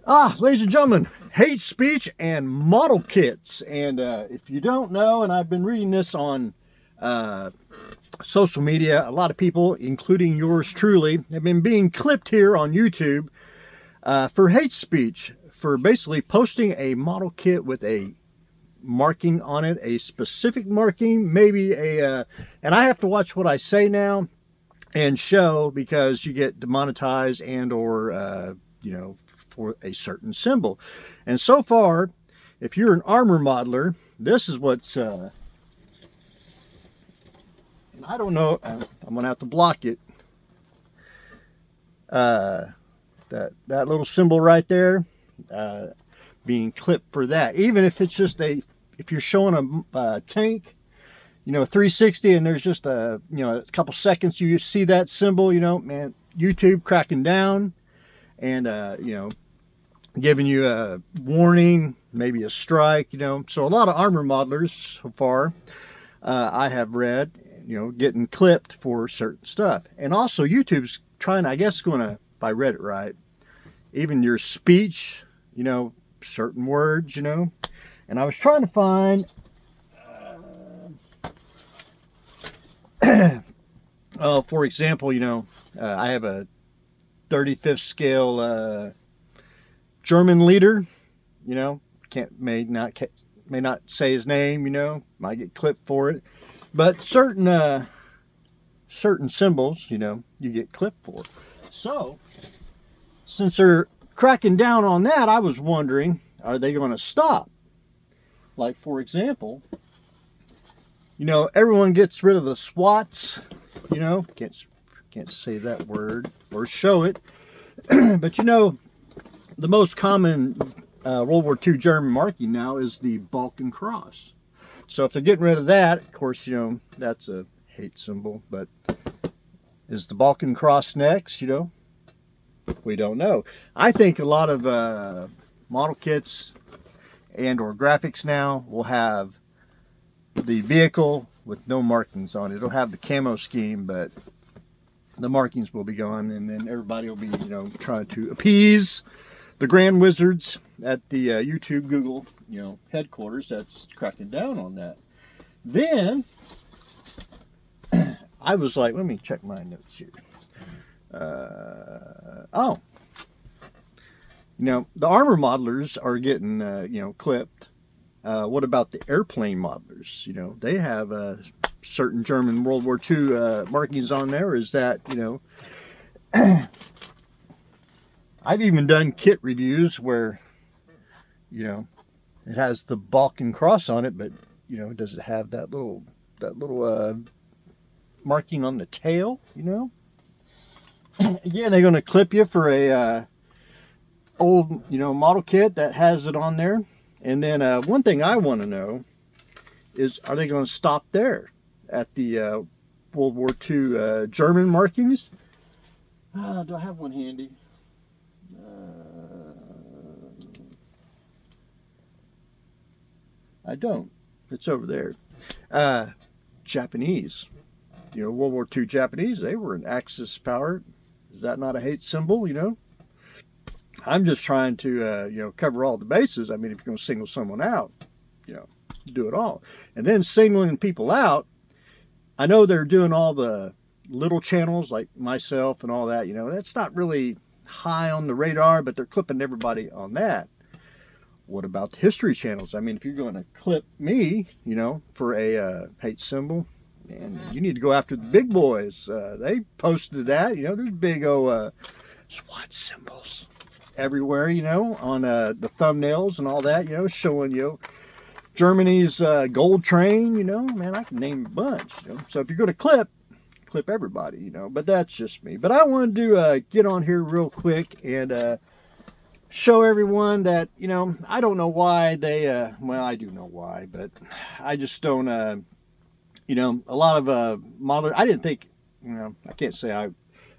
Ladies and gentlemen, hate speech and model kits. And if you don't know, and I've been reading this on uh, social media, a lot of people, including yours truly, have been being clipped here on YouTube for hate speech, for basically posting a model kit with a marking on it, a specific marking, maybe and I have to watch what I say now and show, because you get demonetized and or for a certain symbol. And so far, if you're an armor modeler, this is what's and I don't know, I'm gonna have to block it. That little symbol right there, being clipped for that. Even if it's just if you're showing a tank, 360, and there's just a couple seconds you see that symbol, man, YouTube cracking down and giving you a warning, maybe a strike. So a lot of armor modelers so far, I have read, getting clipped for certain stuff. And also YouTube's trying, I guess, if I read it right, even your speech, certain words, and I was trying to find for example, I have a 35th scale German leader, may not say his name, might get clipped for it, but certain symbols, you get clipped for. So since they're cracking down on that, I was wondering, are they going to stop? Like, for example, everyone gets rid of the SWATs, can't say that word or show it, but the most common World War II German marking now is the Balkan Cross. So if they're getting rid of that, of course, that's a hate symbol. But is the Balkan Cross next? We don't know. I think a lot of model kits and or graphics now will have the vehicle with no markings on it. It'll have the camo scheme, but the markings will be gone, and then everybody will be, trying to appease the grand wizards at the YouTube, Google, headquarters that's cracking down on that. Then I was like, let me check my notes here. The armor modelers are getting, clipped. What about the airplane modelers? They have certain German World War II markings on there. Is that, I've even done kit reviews where, it has the Balkan Cross on it, but, does it have that little marking on the tail, Again, they're going to clip you for a old, model kit that has it on there. And then one thing I want to know is, are they going to stop there at the World War II German markings? Do I have one handy? I don't. It's over there. Japanese. World War II Japanese, they were an Axis power. Is that not a hate symbol, I'm just trying to, cover all the bases. I mean, if you're going to single someone out, do it all. And then singling people out, I know they're doing all the little channels like myself and all that, that's not really high on the radar, but they're clipping everybody on that. What about the history channels? I mean, if you're going to clip me, for a hate symbol, and you need to go after the big boys. They posted that, there's big old SWAT symbols everywhere, on the thumbnails and all that, showing, Germany's gold train, man, I can name a bunch, So if you're going to clip everybody, but that's just me. But I wanted to get on here real quick and show everyone that, I don't know why they, well, I do know why, but I just don't, a lot of modelers, I didn't think, I can't say I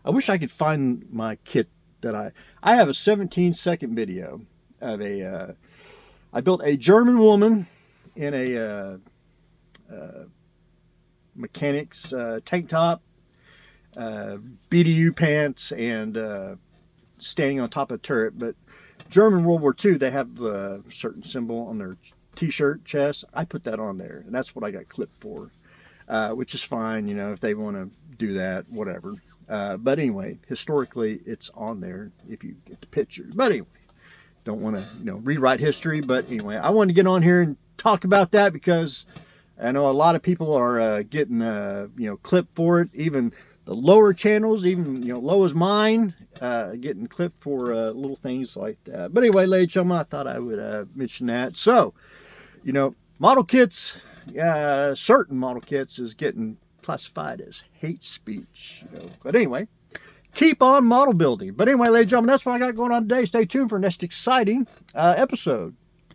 wish I could find my kit that I have a 17-second video of I built a German woman in a mechanic's tank top, BDU pants, and standing on top of a turret, but German World War II, they have a certain symbol on their t-shirt chest. I put that on there, and that's what I got clipped for, which is fine, you know, if they want to do that, whatever. But anyway, historically, it's on there if you get the picture. But anyway, don't want to, you know, rewrite history. But anyway, I wanted to get on here and talk about that because I know a lot of people are getting, you know, clipped for it. Even the lower channels, even, you know, low as mine, getting clipped for little things like that. But anyway, ladies and gentlemen, I thought I would mention that. So, you know, model kits, certain model kits is getting classified as hate speech. You know. But anyway, keep on model building. But anyway, ladies and gentlemen, that's what I got going on today. Stay tuned for next exciting episode.